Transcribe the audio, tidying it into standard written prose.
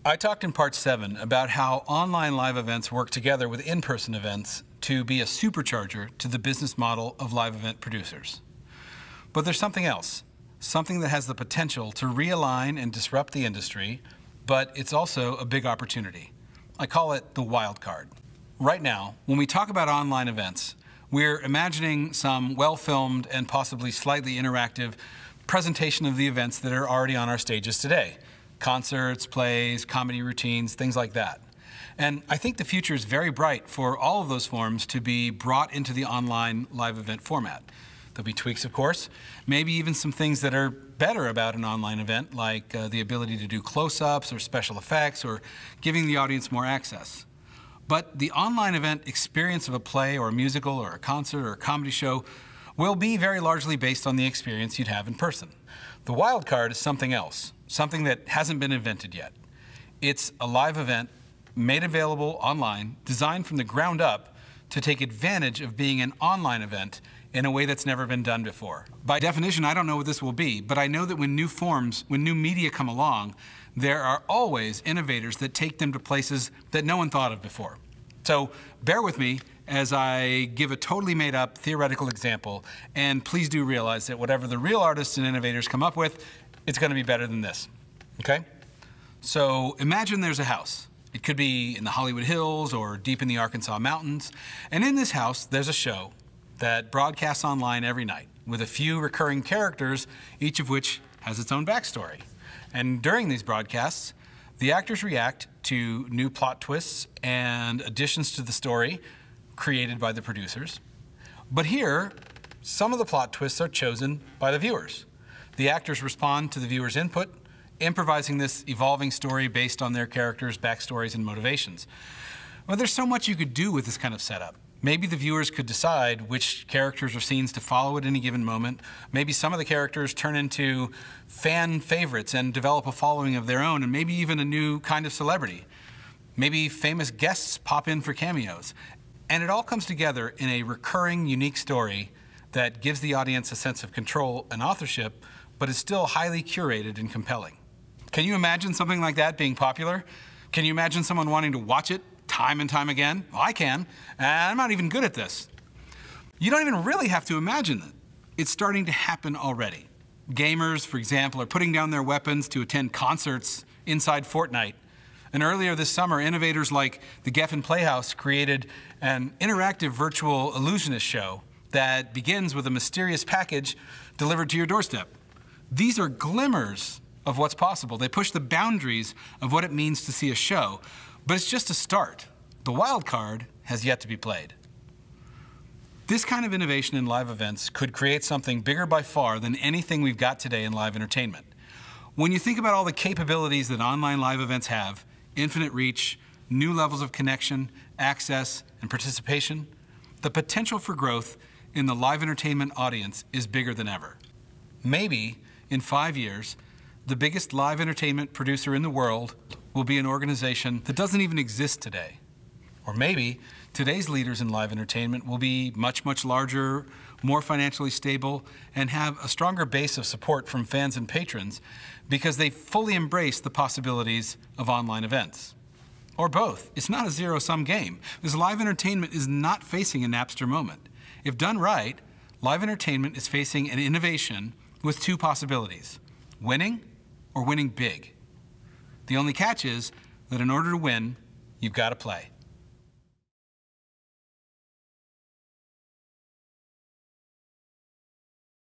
I talked in part 7 about how online live events work together with in-person events to be a supercharger to the business model of live event producers. But there's something else, something that has the potential to realign and disrupt the industry, but it's also a big opportunity. I call it the wild card. Right now, when we talk about online events, we're imagining some well-filmed and possibly slightly interactive presentation of the events that are already on our stages today. Concerts, plays, comedy routines, things like that. And I think the future is very bright for all of those forms to be brought into the online live event format. There'll be tweaks, of course, maybe even some things that are better about an online event, like the ability to do close-ups or special effects or giving the audience more access. But the online event experience of a play or a musical or a concert or a comedy show will be very largely based on the experience you'd have in person. The wild card is something else, something that hasn't been invented yet. It's a live event made available online, designed from the ground up to take advantage of being an online event in a way that's never been done before. By definition, I don't know what this will be, but I know that when new forms, when new media come along, there are always innovators that take them to places that no one thought of before. So bear with me as I give a totally made up theoretical example, and please do realize that whatever the real artists and innovators come up with, it's going to be better than this, okay? So imagine there's a house. It could be in the Hollywood Hills or deep in the Arkansas mountains, and in this house there's a show that broadcasts online every night with a few recurring characters, each of which has its own backstory. And during these broadcasts, the actors react to new plot twists and additions to the story created by the producers. But here, some of the plot twists are chosen by the viewers. The actors respond to the viewers' input, improvising this evolving story based on their characters' backstories and motivations. Well, there's so much you could do with this kind of setup. Maybe the viewers could decide which characters or scenes to follow at any given moment. Maybe some of the characters turn into fan favorites and develop a following of their own, and maybe even a new kind of celebrity. Maybe famous guests pop in for cameos. And it all comes together in a recurring, unique story that gives the audience a sense of control and authorship, but is still highly curated and compelling. Can you imagine something like that being popular? Can you imagine someone wanting to watch it time and time again? Well, I can, and I'm not even good at this. You don't even really have to imagine it. It's starting to happen already. Gamers, for example, are putting down their weapons to attend concerts inside Fortnite. And earlier this summer, innovators like the Geffen Playhouse created an interactive virtual illusionist show that begins with a mysterious package delivered to your doorstep. These are glimmers of what's possible. They push the boundaries of what it means to see a show, but it's just a start. The wild card has yet to be played. This kind of innovation in live events could create something bigger by far than anything we've got today in live entertainment. When you think about all the capabilities that online live events have, infinite reach, new levels of connection, access, and participation, the potential for growth in the live entertainment audience is bigger than ever. Maybe in 5 years, the biggest live entertainment producer in the world will be an organization that doesn't even exist today. Or maybe today's leaders in live entertainment will be much, much larger, more financially stable, and have a stronger base of support from fans and patrons because they fully embrace the possibilities of online events. Or both. It's not a zero-sum game, because live entertainment is not facing a Napster moment. If done right, live entertainment is facing an innovation with two possibilities: winning or winning big. The only catch is that in order to win, you've got to play.